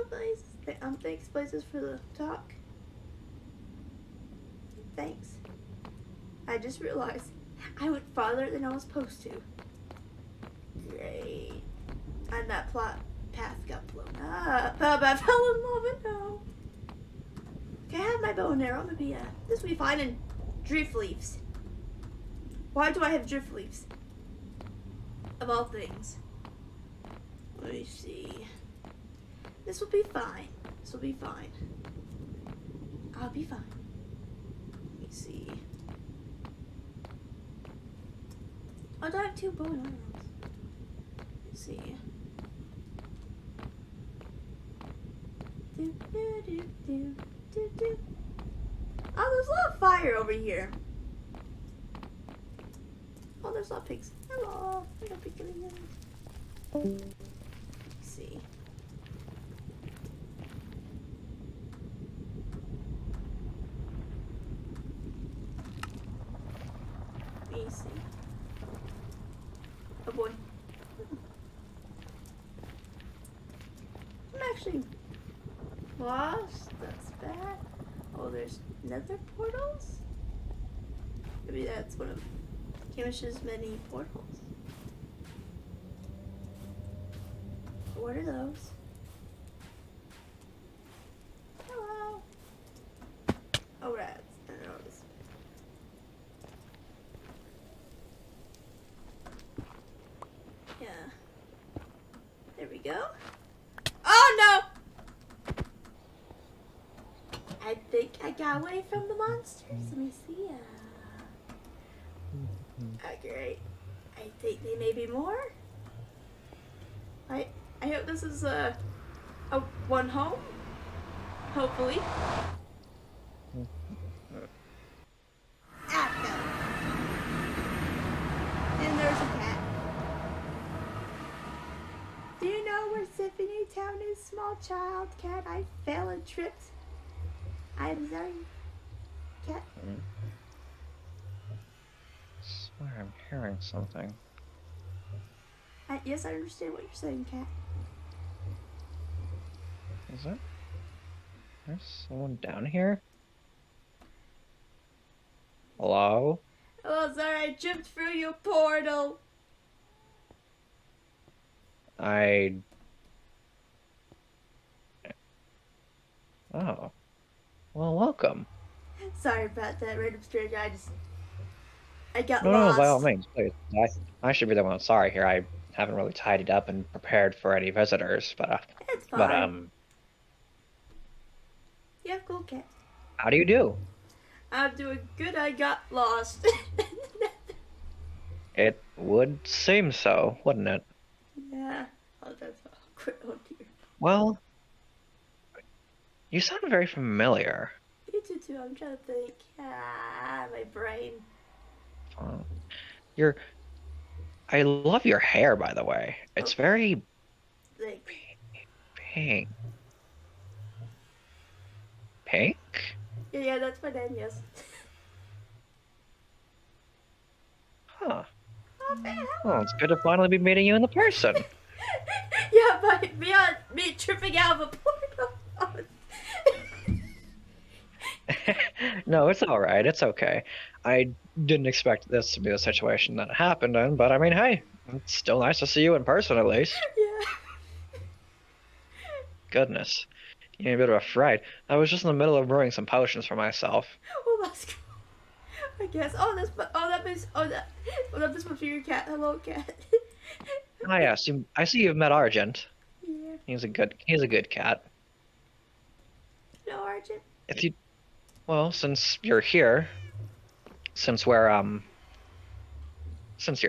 please. Thanks, places for the talk. Thanks. I just realized I went farther than I was supposed to. Great. And that path got blown up. I fell in love with no. Okay, I have my bow and arrow. Maybe this will be fine. And drift leaves. Why do I have drift leaves? Of all things. Let me see. This will be fine. This will be fine. I'll be fine. Let me see. Oh, do I have 2 bow and arrows? Let's see. Do, do, do, do, do, do. Oh, there's a lot of fire over here. Oh, there's a lot of pigs. Hello. Hello, Pogiln. Let's see. Let me see. Oh boy. I'm actually lost. That's bad. Oh, there's Nether Portals? Maybe that's one of Kamish's many portals. What are those? Hello. Oh, rats. I know this. Yeah. There we go. Oh no! I think I got away from the monsters. Let me see. Great. I think they may be more. I hope this is a one home. Hopefully. Ah, no. And there's a cat. Do you know where Symphony Town is, small child? Cat, I fell and tripped. I'm sorry. Cat. I swear I'm hearing something. Yes, I understand what you're saying, Cat. Is it? There's someone down here? Hello? Oh, sorry, I jumped through your portal. Oh. Well, welcome. Sorry about that, random stranger. I got No, lost. no, by all means, please. I should be the one sorry here. I haven't really tidied up and prepared for any visitors, It's fine. but, You have cool cat. how do you do? I'm doing good. I got lost. It would seem so, wouldn't it? Yeah. Oh, that's awkward. Oh, dear. Well, you sound very familiar. You too. I'm trying to think. My brain. I love your hair, by the way. It's very Thanks. pink. Pink? Yeah, that's my name, yes. Huh. Oh, man. Well, it's good to finally be meeting you in the person. Yeah, but me tripping out of a portal. No, it's all right. It's okay. I didn't expect this to be the situation that happened in, but I mean, hey, it's still nice to see you in person at least. Yeah. Goodness. You're a bit of a fright. I was just in the middle of brewing some potions for myself. Oh, that's cool. I guess. That must be your cat. Hello, cat. Ah, yes. I see you've met Argent. Yeah. He's a good cat. No, Argent. Well, since you're here, since you're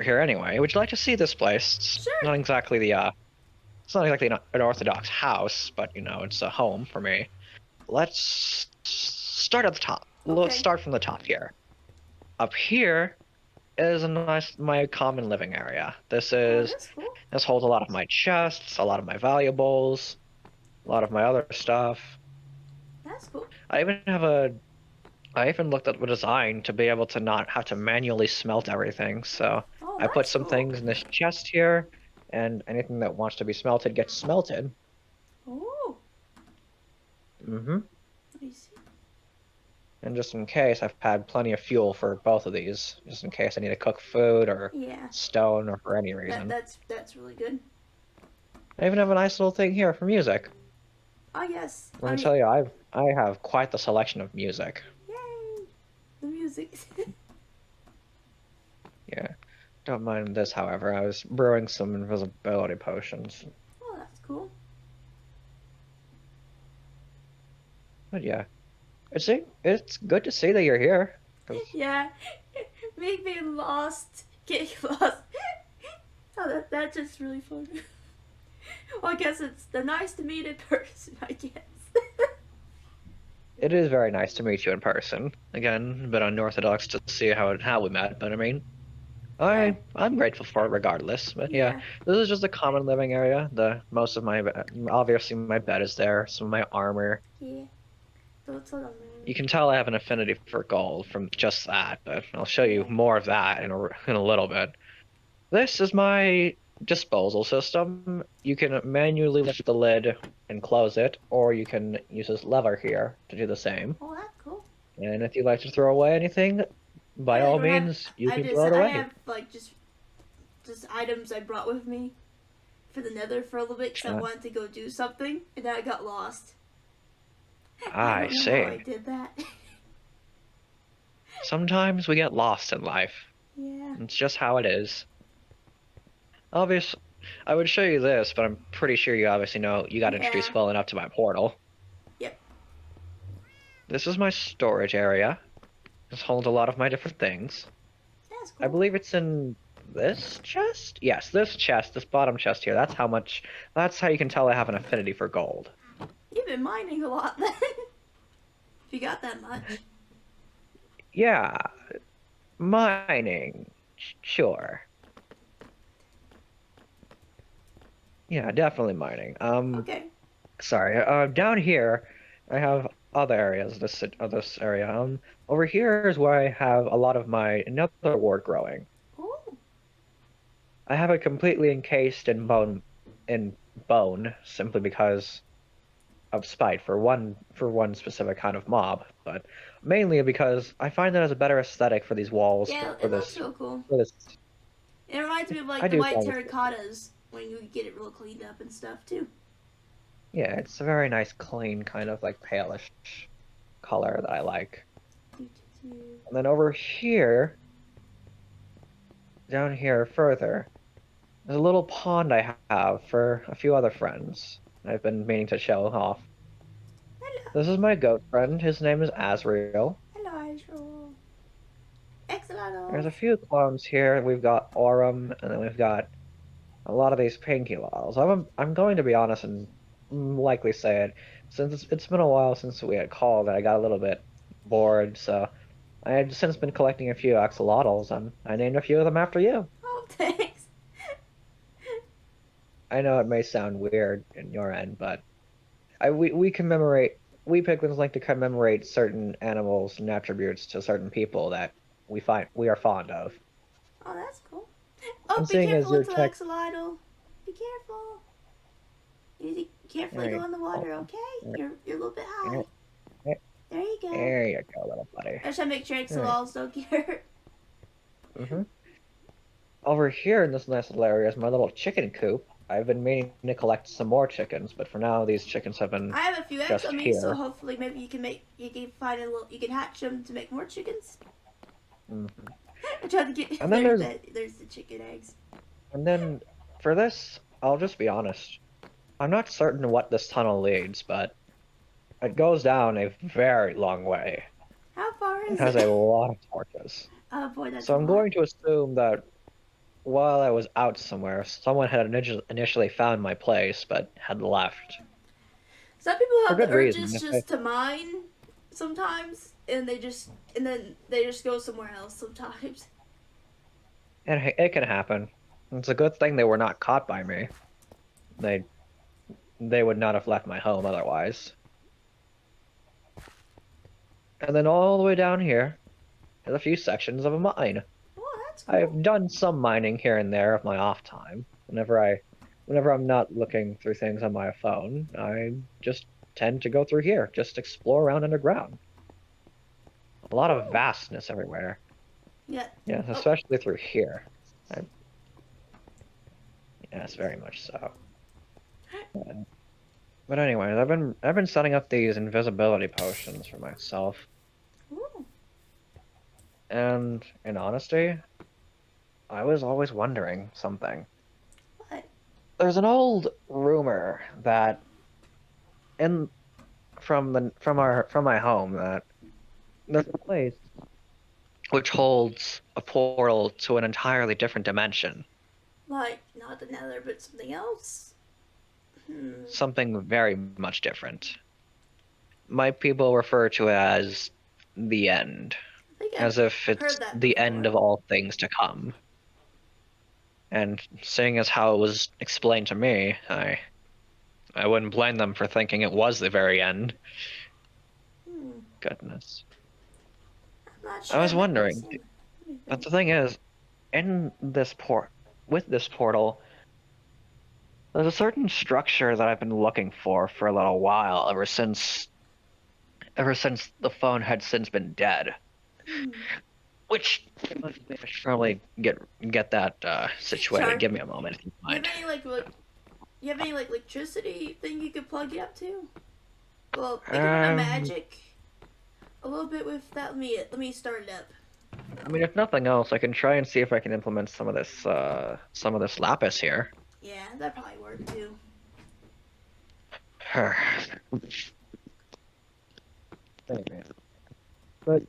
here anyway, would you like to see this place? It's Sure. not exactly an orthodox house, but it's a home for me. Let's start at the top. Okay. Let's start from the top here. Up here is my common living area. This That's cool. holds a lot of my chests, a lot of my valuables, a lot of my other stuff. That's cool. I even looked at the design to be able to not have to manually smelt everything. So I put some things in this chest here, and anything that wants to be smelted gets smelted. Oh. Mm-hmm. I see. And just in case, I've had plenty of fuel for both of these, just in case I need to cook food or Yeah. stone or for any reason. That's really good. I even have a nice little thing here for music. Oh yes. Let me tell you, I have quite the selection of music. Yay! The music. Yeah. Don't mind this, however. I was brewing some invisibility potions. Oh, that's cool. But yeah. It's good to see that you're here. 'Cause Yeah. Me being lost, getting lost. Oh, that's just really fun. Well, I guess they're nice to meet in person, I guess. it is very nice to meet you in person. Again, a bit unorthodox to see how we met, but I mean, Yeah. I'm grateful for it regardless. But yeah, Yeah. this is just a common living area. The most of my obviously my bed is there, some of my armor. Yeah. That's what I'm You can tell I have an affinity for gold from just that, but I'll show you Yeah. more of that in a little bit. This is my disposal system. You can manually lift the lid and close it, or you can use this lever here to do the same. Oh, that's cool. And if you'd like to throw away anything, I by really all don't have. means, you can throw it I away. have like just items I brought with me for the Nether for a little bit because I wanted to go do something and then I got lost. I I don't know how I see. did that. Sometimes we get lost in life. Yeah. It's just how it is. Obviously, I would show you this, but I'm pretty sure you obviously know you got introduced well enough to my portal. Yep. This is my storage area. This holds a lot of my different things. That's cool. I believe it's in this chest? Yes, this chest, this bottom chest here. That's how you can tell I have an affinity for gold. You've been mining a lot then. If you got that much. Yeah, mining. Sure. Yeah, definitely mining. Okay. Sorry. Down here, I have other areas of this area. Over here is where I have a lot of my nether wart growing. Oh. I have it completely encased in bone, simply because of spite for one specific kind of mob, but mainly because I find that as a better aesthetic for these walls Yeah, for it looks this real cool. for this. It reminds me of I like the do white find it. terracottas when you get it real cleaned up and stuff too. Yeah, it's a very nice, clean kind of like palish color that I like. And then over here, down here further, there's a little pond I have for a few other friends. I've been meaning to show off. Hello. This is my goat friend. His name is Azrael. Hello, Israel. Excellent. There's a few clones here. We've got Aurum, and then we've got a lot of these pinky laws. I'm going to be honest and likely say it, since it's been a while since we had called, I got a little bit bored, so I had since been collecting a few axolotls, and I named a few of them after you. Oh, thanks. I know it may sound weird in your end, but we commemorate. We piglins like to commemorate certain animals and attributes to certain people that we are fond of. Oh, that's cool. Oh, And be seeing as careful you're with the axolotl. Be careful. Easy, carefully go in the water, okay? You're a little bit high. There you go. There you go, little buddy. I just have to make sure axolotls don't get hurt. Over here in this nice little area is my little chicken coop. I've been meaning to collect some more chickens, but for now these chickens have been I have a few eggs just on me, here. so hopefully maybe you can find you can hatch them to make more chickens. I'm trying to get. And then there's the chicken eggs. And then for this, I'll just be honest. I'm not certain what this tunnel leads, but it goes down a very long way. How far is It has a lot of torches. Oh boy, that's So a I'm lot. going to assume that while I was out somewhere, someone had initially found my place, but had left. Some people have For the good reason. urges just to mine sometimes, and then they just go somewhere else sometimes. And it can happen. It's a good thing they were not caught by me. They would not have left my home otherwise. And then all the way down here, there's a few sections of a mine. Oh, that's cool. I've done some mining here and there of my off time. Whenever I'm not looking through things on my phone, I just tend to go through here, just explore around underground. A lot of vastness everywhere. Yeah. Yeah, especially through here. Yes, very much so. But anyway, I've been setting up these invisibility potions for myself, Ooh. and in honesty, I was always wondering something. What? There's an old rumor that in from my home that there's a place which holds a portal to an entirely different dimension. Like, not the Nether, but something else? Something very much different. My people refer to it as the end, I think as I've if it's heard that the end before. of all things to come. And seeing as how it was explained to me, I wouldn't blame them for thinking it was the very end. Hmm. Goodness. I'm not I sure was I've ever wondering, seen it. Let me but think. the thing is, in this with this portal, there's a certain structure that I've been looking for a little while, ever since the phone had since been dead. Hmm. Which I should probably get that situated. Sorry. Give me a moment, if you You have mind. any you have any like electricity thing you could plug it up to? Well, it could run a Um, magic a little bit with that. Let me start it up. I mean, if nothing else, I can try and see if I can implement some of this lapis here. Yeah, that probably work too. But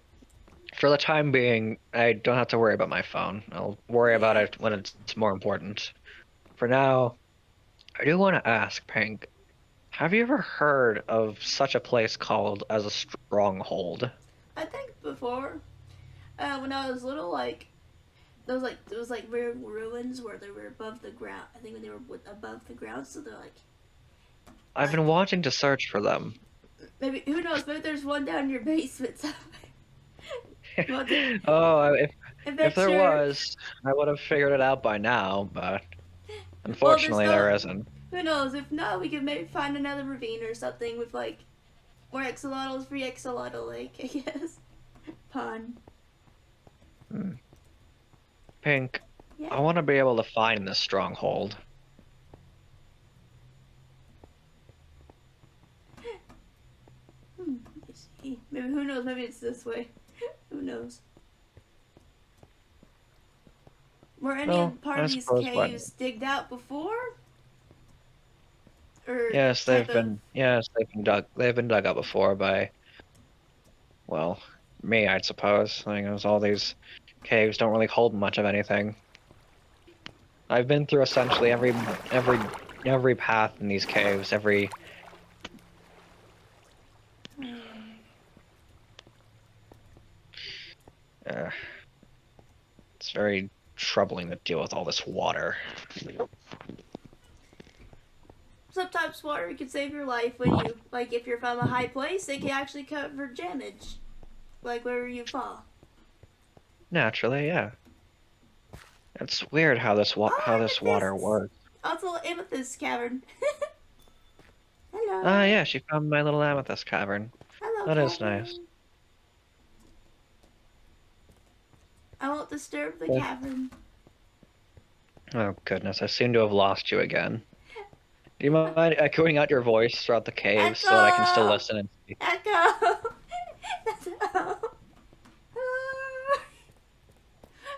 for the time being, I don't have to worry about my phone. I'll worry about Yeah. it when it's more important. For now, I do want to ask, Pink, have you ever heard of such a place called as a stronghold? I think before, when I was little, like there was like weird ruins where they were above the ground. I think when they were above the ground, so they're I've like been wanting to search for them. maybe who knows? Maybe there's one down in your basement somewhere. You want to Oh, if there adventure? was, I would have figured it out by now, but Well, there's unfortunately no. there isn't. Who knows? If not, we could maybe find another ravine or something with like more axolotls, free axolotl lake. I guess. Pun. Hmm. Pink, Yeah. I want to be able to find this stronghold. Let me see. Maybe who knows? Maybe it's this way. Who knows? Were any Well, of part I of these suppose why not? caves digged out before, or Yes, type of? they've been dug up before by, well, me, I suppose. Like, it was all these caves don't really hold much of anything. I've been through essentially every path in these caves, uh, it's very troubling to deal with all this water. Sometimes water can save your life when you like if you're from a high place, it can actually cover damage, like where you fall. Naturally, yeah. It's weird how Oh, this water amethysts! works. Also, amethyst cavern. Ah, Hello. yeah, she found my little amethyst cavern. Hello, That is nice. cavern. I won't disturb the Yeah. cavern. Oh goodness, I seem to have lost you again. Do you mind echoing out your voice throughout the caves so that I can still Echo! listen and see? Echo! Echo!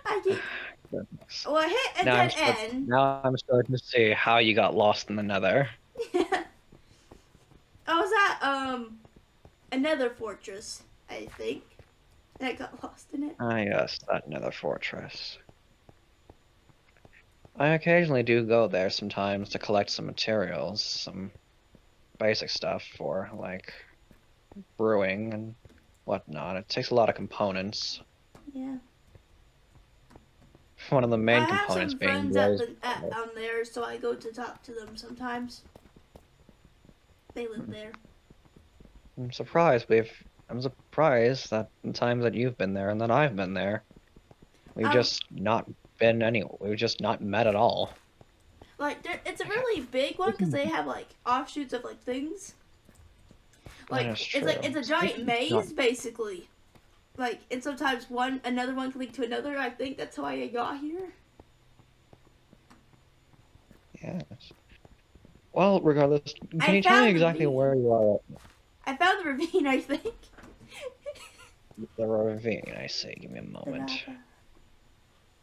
I keep. Goodness. Well, I hit a dead end. Now I'm starting to see how you got lost in the Nether. I was at another fortress, I think, and I got lost in it. Ah, yes, that Nether fortress. I occasionally do go there sometimes to collect some materials, some basic stuff for like brewing and whatnot. It takes a lot of components. Yeah. One of the Well, I main have components some being friends blaze. on there, so I go to talk to them sometimes. They live there. I'm surprised I'm surprised that the times that you've been there and that I've been there, Um, we've just not met at all. like it's a really big one because they have like offshoots of like things. Like That is it's like true. it's a giant maze basically. Like and sometimes another one can link to another. I think that's how I got here. Yes. Well, regardless, can I you tell me found the exactly ravine. where you are I found the ravine. I think. at the ravine? I see. Give me a The moment. lava.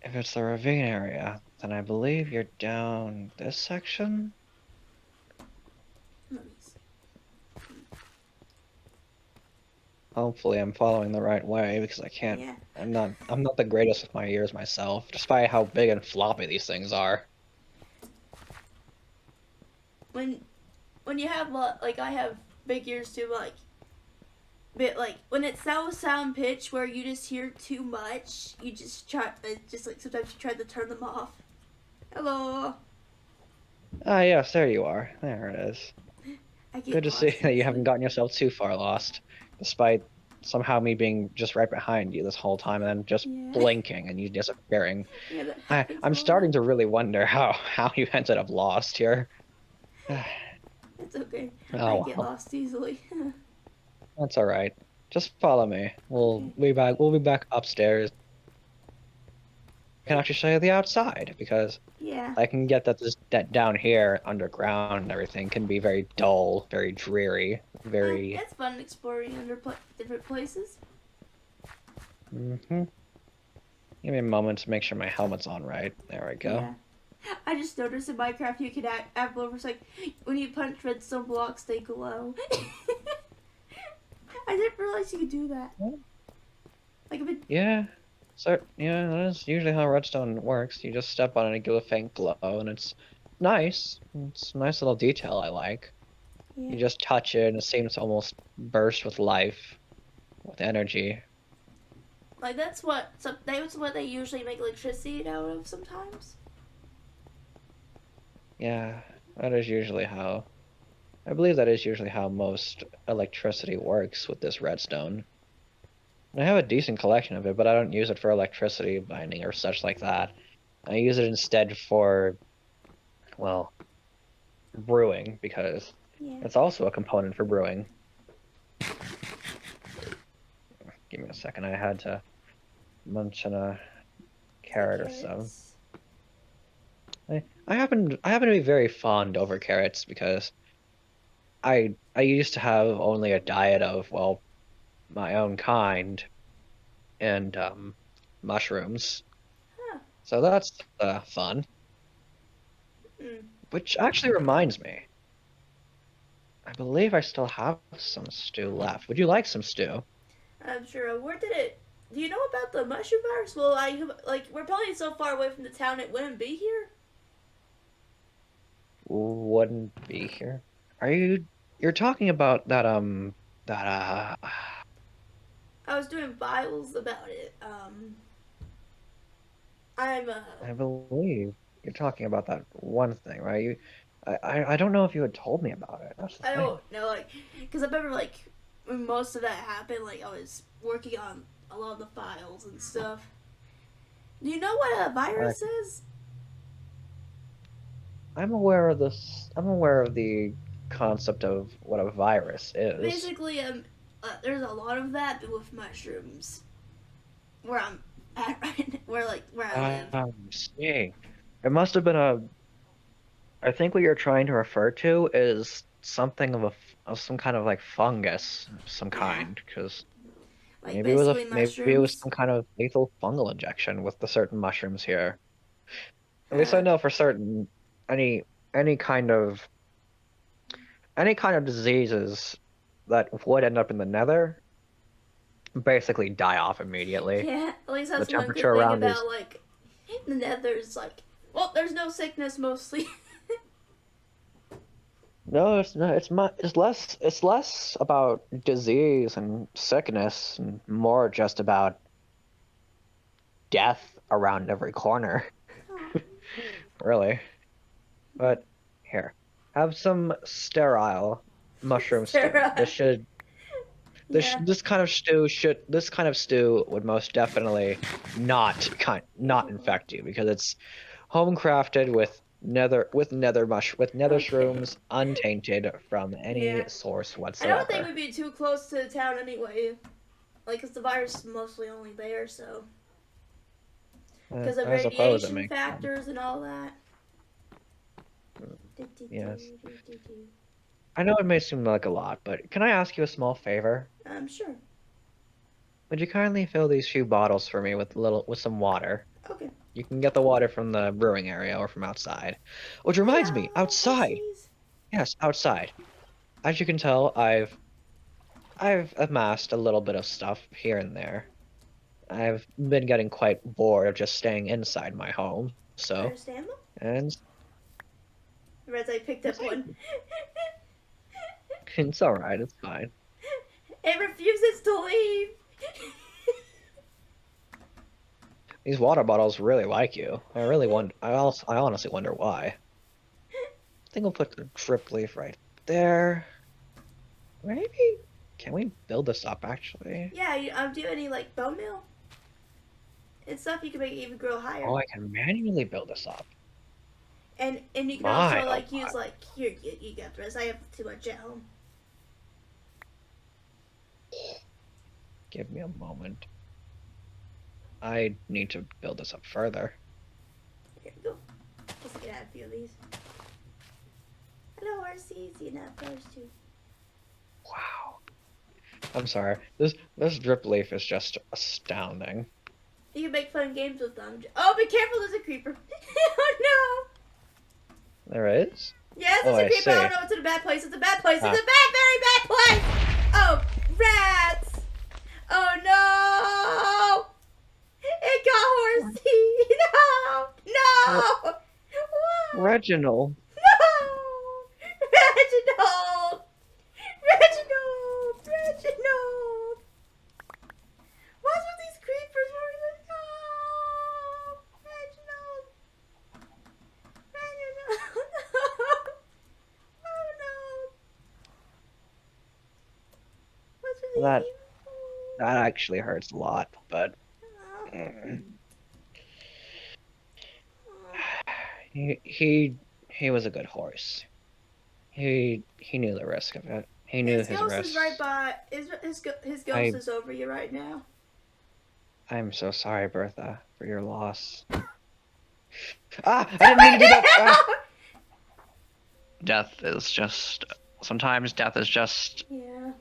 If it's the ravine area, then I believe you're down this section. Let me see. Hopefully, I'm following the right way because I can't. Yeah. I'm not the greatest with my ears myself, despite how big and floppy these things are. When you have like I have big ears too, like but like when it's that sound pitch where you just hear too much, you just try just like sometimes you try to turn them off. Hello. Ah, yes, there you are. There it is. I get Good to see lost that you easily. haven't gotten yourself too far lost, despite somehow me being just right behind you this whole time and then just Yeah. blinking and you disappearing. Yeah, that happens a I'm lot. starting to really wonder how you ended up lost here. It's okay. I Oh get well, lost easily. that's all right. Just follow me. Okay. We'll be back upstairs. I can actually show you the outside because Yeah. I can get that down here underground and everything can be very dull, very dreary, very. It's fun exploring different places. Hmm. Give me a moment to make sure my helmet's on right. There we go. Yeah. I just noticed in Minecraft you can add blowers like when you punch redstone blocks they glow. I didn't realize you could do that. Like if it, Yeah. So yeah, that is usually how redstone works. You just step on it and give a faint glow, and it's nice. It's a nice little detail I like. yeah. You just touch it, and it seems to almost burst with life, with energy. Like that's what they usually make electricity out of sometimes. Yeah, that is usually how. I believe that is usually how most electricity works with this redstone. I have a decent collection of it, but I don't use it for electricity binding or such like that. I use it instead for, well, brewing, because Yeah. it's also a component for brewing. Give me a second, I had to munch on a The carrot or so. carrots. I happen to be very fond over carrots because I used to have only a diet of, well, my own kind and mushrooms. Huh. So that's fun. Mm. Which actually reminds me, I believe I still have some stew left. Would you like some stew? I'm sure. Where did it? Do you know about the mushroom virus? Well, I like we're probably so far away from the town it wouldn't be here. Wouldn't be here. Are you're talking about that I was doing files about it. I'm I believe you're talking about that one thing, right? I don't know if you had told me about it. That's the I thing. don't know like because I remember like when most of that happened like I was working on a lot of the files and stuff. Do you know what a I, virus is? I'm aware of this. I'm aware of the concept of what a virus is. Basically, there's a lot of that but with mushrooms. Where I'm at right, where I live. See. It must have been a. I think what you're trying to refer to is something of some kind of like fungus of some Yeah, kind, because like basically maybe it was mushrooms. some kind of lethal fungal injection with the certain mushrooms here. At least I Huh. know for certain any any kind of any kind of diseases that would end up in the Nether basically die off immediately. Yeah, at least The that's one temperature good thing around is about like the Nether's like. Well, there's no sickness mostly. no, it's not. It's less about disease and sickness and more just about death around every corner, Oh. really. But here, have some sterile mushroom stew. Sarah. Yeah. This kind of stew would most definitely not Yeah. infect you because it's home crafted with nether Okay. shrooms, untainted from any Yeah. source I don't think whatsoever. we'd be too close to the town anyway. Like, 'cause the virus is mostly only there, so. Because of I suppose it radiation makes sense. factors and all that. Yes. I know it may seem like a lot, but can I ask you a small favor? Sure. Would you kindly fill these few bottles for me with some water? Okay. You can get the water from the brewing area or from outside. Which reminds me, Hello, outside. horsies. Yes, outside. As you can tell, I've amassed a little bit of stuff here and there. I've been getting quite bored of just staying inside my home. So, Understandable? and Reds, I picked up one. it's all right. It's fine. It refuses to leave. These water bottles really like you. I really wonder. I honestly wonder why. I think we'll put the drip leaf right there. Maybe can we build this up actually? Yeah, do you have any, like, bone meal? And stuff you can make it even grow higher. Oh, I can manually build this up. And you can My, also, oh like, use, like, here, you got the rest. I have too much at home. give me a moment. I need to build this up further. Here we go. Just gonna add a few of these. Hello, RCs. You have those too. Wow. I'm sorry. This drip leaf is just astounding. You can make fun games with them. Oh, be careful! There's a creeper. Oh no! There is? Yes, Oh, there's a I creeper. see. Oh no, it's in a bad place. It's a bad place. Ah. It's a bad, very bad place. Oh, rats! Oh no! It got horsey. No! Whoa. Reginald. No! Reginald! Reginald! Reginald! What's with these creepers? No! Reginald! Reginald! No! Oh no! What's with That these that actually hurts a lot, but evil? he was a good horse. He knew the risk of it. He knew His his ghost is right risks. by. His ghost I is over you right now. I'm so sorry, Bertha, for your loss. Ah! I didn't mean to do that! Ah. Death is just... Sometimes death is just Yeah.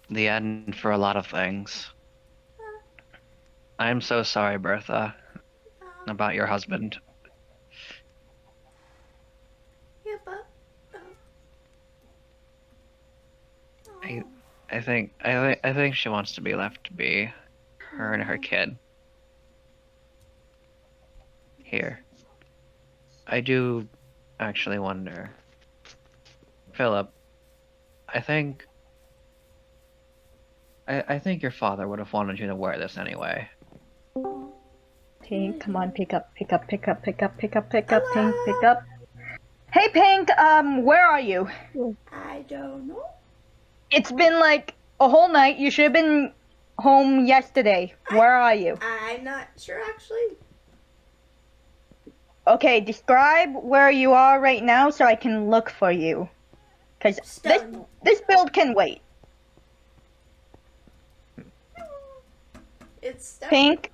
the end for a lot of things. I'm so sorry, Bertha, about your husband. Yeah, but. I think she wants to be left to be her and her kid. Here. I do actually wonder. Philip, I think your father would have wanted you to wear this anyway. Pink, come on, pick up, Pink, pick Hello? up. Hey, Pink, where are you? I don't know. It's been like a whole night. You should have been home yesterday. Where are you? I'm not sure actually. Okay, describe where you are right now so I can look for you. Cause Stone. this build can wait. It's stone. Pink.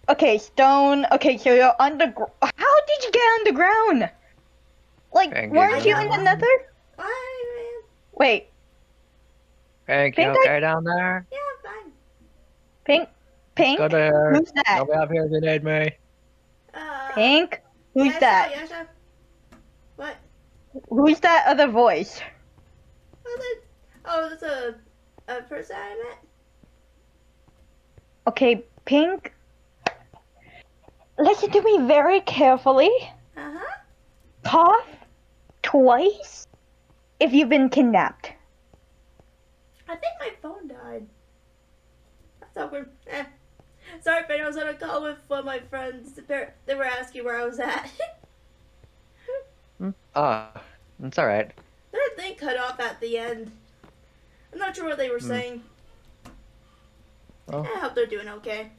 Okay, stone. Okay, so you're underground. How did you get underground? Like, Pink, weren't you in the Nether? Hi, Wait, Pink, you Pink, okay down there? man. Yeah, fine. Pink. Pink. Go there. Who's that? Nobody up here if you need me. Pink. Who's that? Yasha. What? Who's that other voice? Oh, that's a person I met. Okay, Pink. Listen to me very carefully. Uh-huh. Cough twice if you've been kidnapped. I think my phone died. That's awkward. Sorry if I was on a call with one of my friends. They were asking where I was at. It's alright. Their thing cut off at the end. I'm not sure what they were saying. Well, I hope they're doing okay.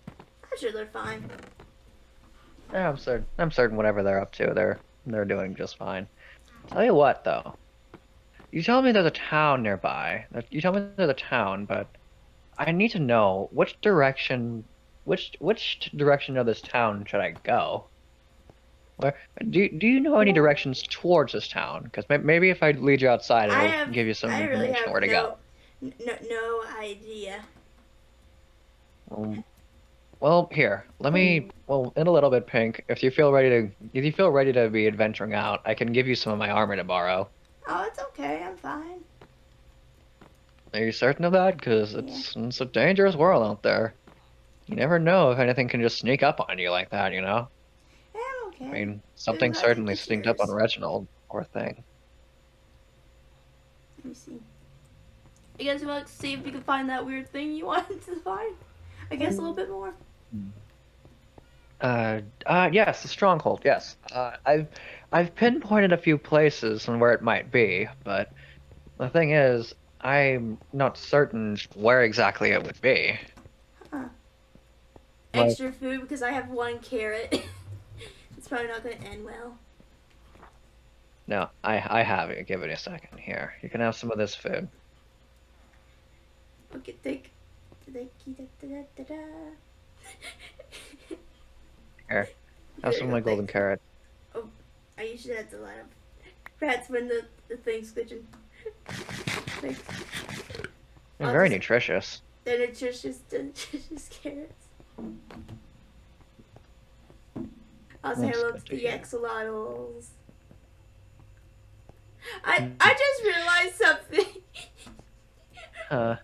I'm sure they're fine. Yeah, I'm certain whatever they're up to, they're doing just fine. Tell you what, though. You tell me there's a town nearby. You tell me there's a town, but I need to know which direction of this town should I go? Where do you know any directions towards this town? Because maybe if I lead you outside, I it'll have. give you some I really information have where to go. no idea. Well, here, let me. Well, in a little bit, Pink. If you feel ready to be adventuring out, I can give you some of my armor to borrow. Oh, it's okay. I'm fine. Are you certain of that? Because Yeah. it's a dangerous world out there. You never know if anything can just sneak up on you like that, you know? Yeah, I'm I okay. mean, As something long as certainly it's sneaked up on yours. Reginald, poor thing. Let me see. I guess you want to see if you can find that weird thing you wanted to find. I guess a little bit more. Yes, the stronghold, yes. I've pinpointed a few places and where it might be, but the thing is, I'm not certain where exactly it would be. Huh. Like, Extra food because I have 1 carrot. It's probably not going to end well. no, I have it. Give it a second here. You can have some of this food. Okay, take. Here, have some of my golden carrot. Oh, I usually have a lot of rats when the thing's glitching. Thanks. They're I'll very just- nutritious. They're nutritious carrots. I'll say That's hello good to to the hear. axolotls. I just realized something. Why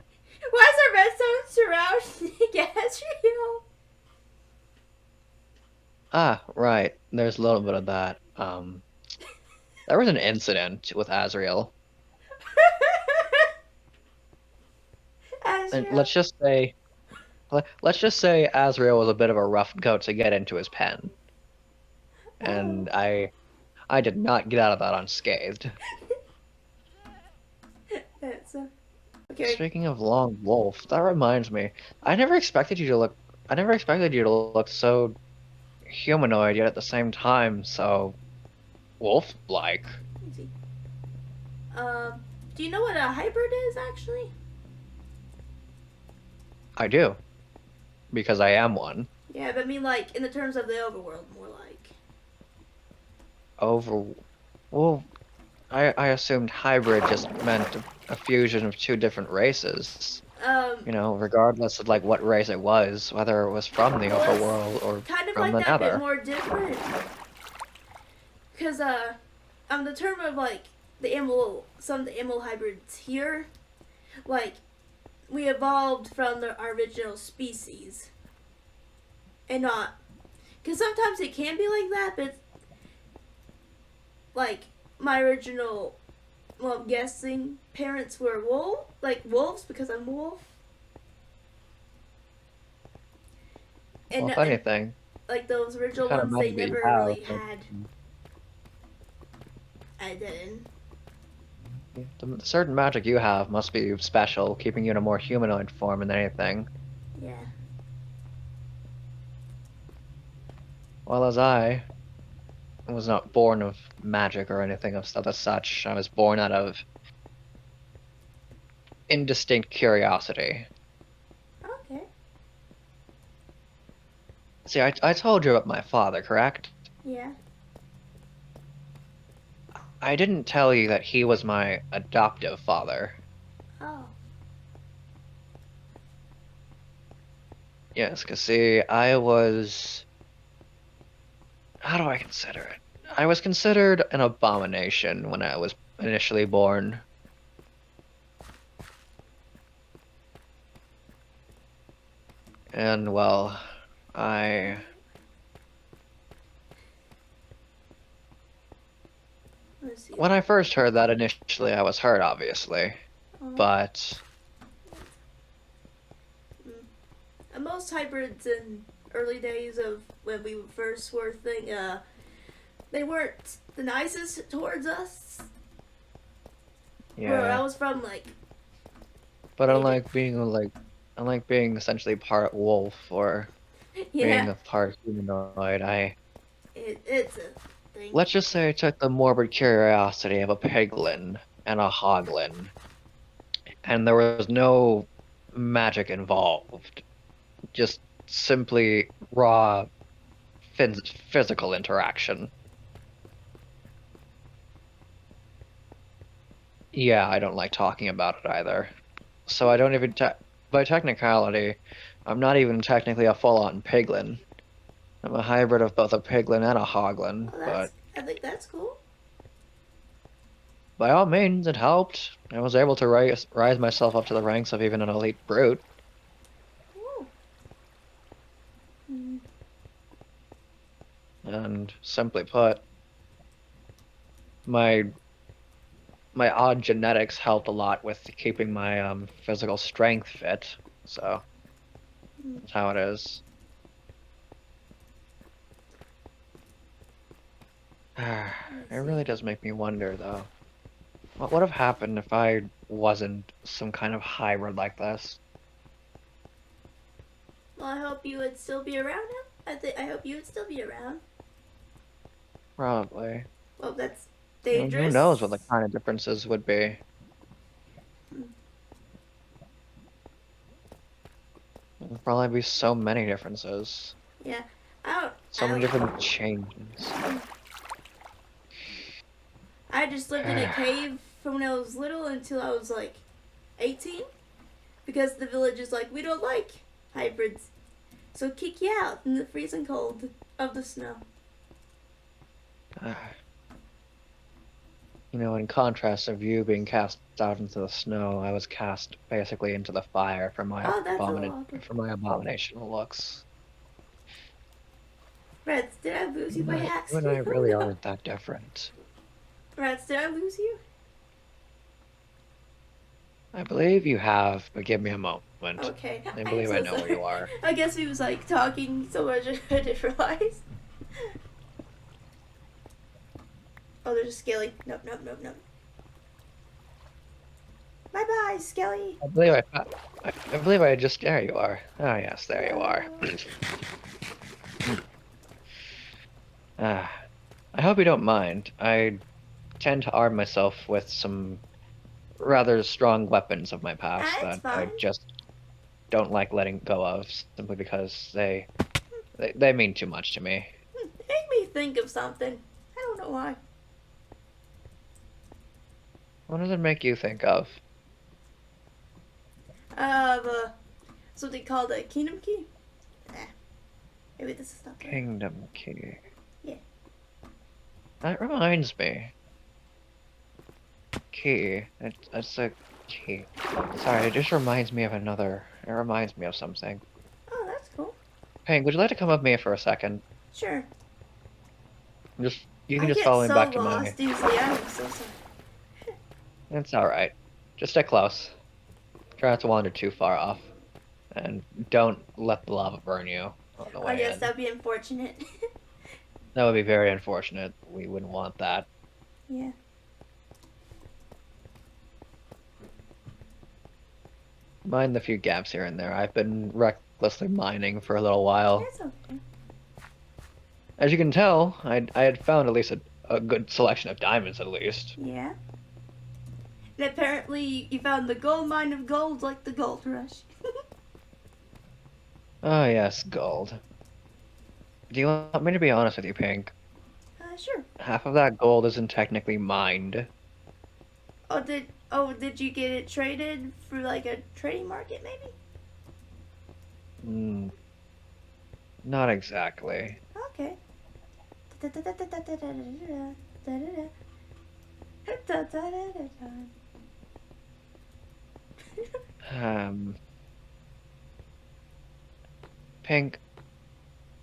is there redstone surrounding Asriel? Right. There's a little bit of that. There was an incident with Azrael. And Asriel. let's just say Azrael was a bit of a rough goat to get into his pen. And I did not get out of that unscathed. That's okay. Speaking of Long Wolf, that reminds me. I never expected you to look so humanoid yet at the same time so wolf-like. Let's see. Do you know what a hybrid is actually? I do. Because I am one. Yeah, but I mean like in the terms of the overworld, more like. Well, I assumed hybrid just meant a fusion of two different races. You know, regardless of like what race it was, whether it was from the Well, it's overworld or kind of from like the that, but Nether. more different. Because the term of like some of the animal hybrids here, like we evolved from our original species, and not. Because sometimes it can be like that, but like my original, well, I'm guessing parents were wolves because I'm wolf. Well, if anything, like those original kind of ones, they magic that you never have, really but had. I didn't. the certain magic you have must be special, keeping you in a more humanoid form than anything. Yeah. While as I was not born of magic or anything of the such, I was born out of indistinct curiosity. Okay. See, I told you about my father, correct? Yeah. I didn't tell you that he was my adoptive father. Oh. Yes, because see, I was... How do I consider it? I was considered an abomination when I was initially born. And, well, Let's see. When I first heard that initially, I was hurt, obviously. But... Most hybrids in early days of when we first were they weren't the nicest towards us. Where I yeah. was from, like, But they unlike being essentially part wolf or being yeah. a part humanoid, It's a thing. Let's just say I took the morbid curiosity of a piglin and a hoglin, and there was no magic involved, just simply raw physical interaction. Yeah, I don't like talking about it either. So I don't even by technicality, I'm not even technically a full-on piglin. I'm a hybrid of both a piglin and a hoglin, Well, but I think that's cool. by all means, it helped. I was able to rise myself up to the ranks of even an elite brute. Ooh. Mm. And simply put, my odd genetics helped a lot with keeping my physical strength fit. So that's how it is. It really does make me wonder, though. What would have happened if I wasn't some kind of hybrid like this? Well, I hope you would still be around him. I hope you would still be around. Probably. Well, that's And dangerous. who knows what the kind of differences would be. There'd probably be so many differences. Yeah. So many different changes. I just lived in a cave from when I was little until I was like 18. Because the village is like, we don't like hybrids. So kick you out in the freezing cold of the snow. You know, in contrast of you being cast out into the snow, I was cast basically into the fire for my abominational looks. Reds, did I lose you by You accident? and I really aren't that different. Reds, did I lose you? I believe you have, but give me a moment. Okay. I believe I know where you are. I guess we was like talking so much I didn't realize. Oh, there's a Skelly. Nope. Bye bye, Skelly. I believe I just, there you are. Oh yes, there you are. I hope you don't mind. I tend to arm myself with some rather strong weapons of my past that I just don't like letting go of, simply because they mean too much to me. It made me think of something. I don't know why. What does it make you think of? Something called a kingdom key. Maybe this is not the Kingdom key. Yeah. That reminds me. Key. It's a key. Sorry, it just reminds me of another. It reminds me of something. Oh, that's cool. Pink, would you like to come with me for a second? Sure. You can just follow me back to my. Usually, I'm so sorry. It's alright. Just stay close. Try not to wander too far off. And don't let the lava burn you on the way I guess in. that'd be unfortunate. That would be very unfortunate. We wouldn't want that. Yeah. Mind the few gaps here and there. I've been recklessly mining for a little while. That's okay. As you can tell, I had found at least a good selection of diamonds at least. Yeah. And apparently you found the gold mine of gold like the gold rush. Oh yes, gold. Do you want me to be honest with you, Pink? Sure. Half of that gold isn't technically mined. Did you get it traded through like a trading market maybe? Not exactly. Okay. Pink,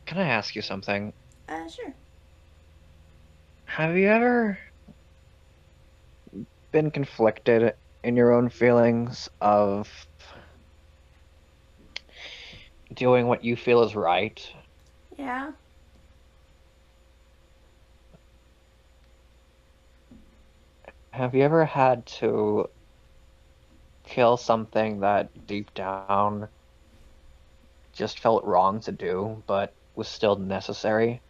can I ask you something? Sure. Have you ever been conflicted in your own feelings of doing what you feel is right? Yeah. Have you ever had to kill something that deep down just felt wrong to do, but was still necessary?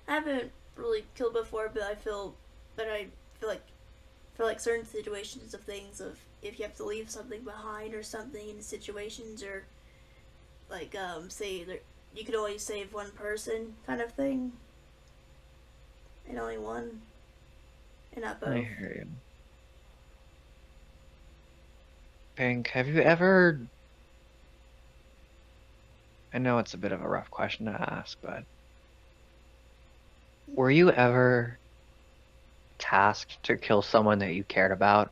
I haven't really killed before, but I feel like for like certain situations of things of if you have to leave something behind or something in situations or like say there, you could only save one person kind of thing and only one and not both. I hear you. Pink, have you ever... I know it's a bit of a rough question to ask, but were you ever tasked to kill someone that you cared about?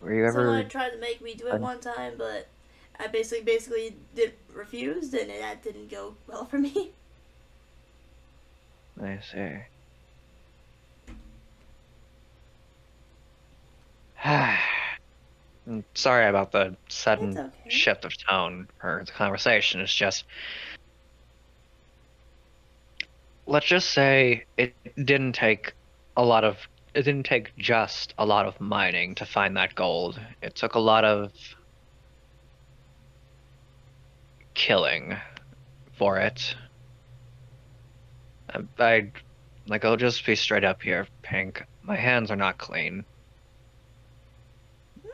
Were you ever... Someone tried to make me do it one time, but I basically did refused, and that didn't go well for me. I see. I'm sorry about the sudden It's okay. shift of tone for the conversation. It's just... Let's just say it didn't take a lot of... It didn't take just a lot of mining to find that gold. It took a lot of killing for it. I'll just be straight up here, Pink. My hands are not clean.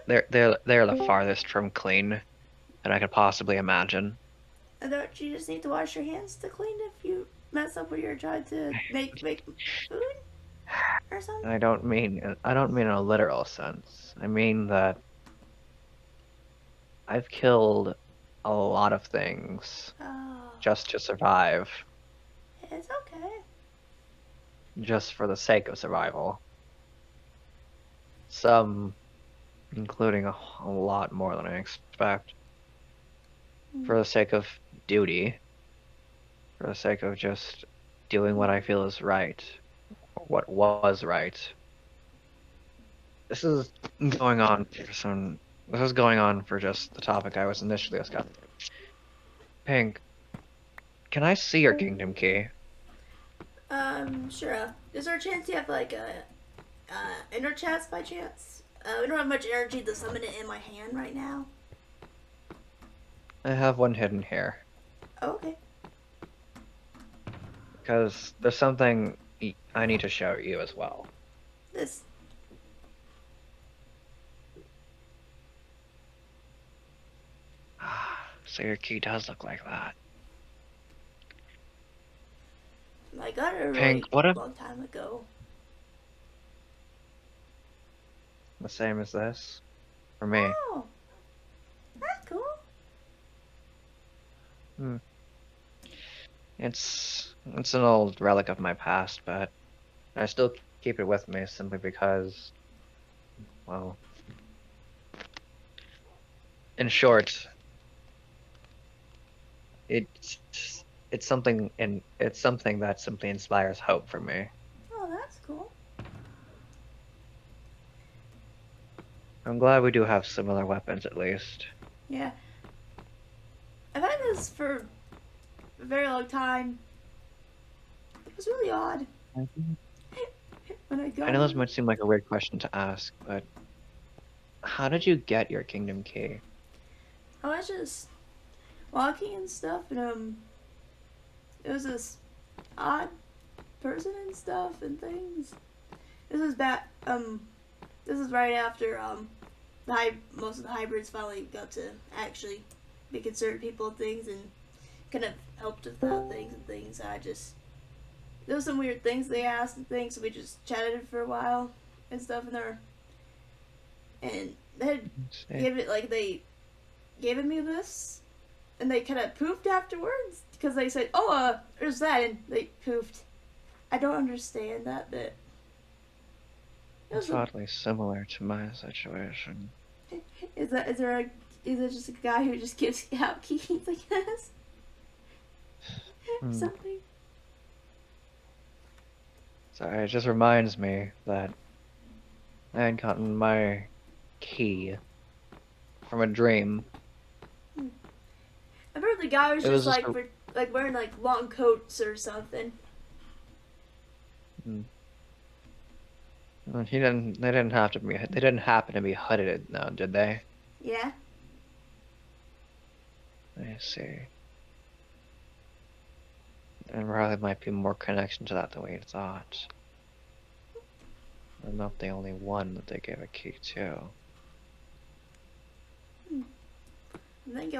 They're the farthest from clean that I could possibly imagine. Don't you just need to wash your hands to clean if you mess up when you're trying to make food or something? I don't mean in a literal sense. I mean that I've killed a lot of things Oh, just to survive, it's okay. just for the sake of survival. Some, including a lot more than I expect. For the sake of duty, for the sake of just doing what I feel is right, or what was right. This is going on for just the topic I was initially discussing. Pink, can I see your kingdom key? Sure. Is there a chance you have like a inner chest by chance? I don't have much energy to summon it in my hand right now. I have one hidden here. Oh, okay. Because there's something I need to show you as well. This. So your key does look like that. I got it a really Pink, what if... long time ago. The same as this? For me. Oh, that's cool. It's an old relic of my past, but I still keep it with me simply because, well, in short, it's something that simply inspires hope for me. Oh, that's cool. I'm glad we do have similar weapons at least. Yeah. I've had this for a very long time. It was really odd when I got I know this it. might seem like a weird question to ask, but how did you get your kingdom key? I was just walking and stuff, and it was this odd person and stuff and things. This was back. This is right after most of the hybrids finally got to actually be considered people and things, and kind of helped with that things and things. There was some weird things they asked and things, so we just chatted for a while and stuff, and they had they gave me this, and they kind of poofed afterwards because they said, "Oh, there's that," and they poofed. I don't understand that bit. It's oddly similar to my situation. Is it just a guy who just gives out keys, I guess? Something. Sorry, it just reminds me that I had gotten my key from a dream. I've heard the guy was It was just just like wearing like long coats or something. They didn't happen to be hooded now, did they? Yeah. I see. And probably might be more connection to that than we thought. I'm not the only one that they gave a key to. And then go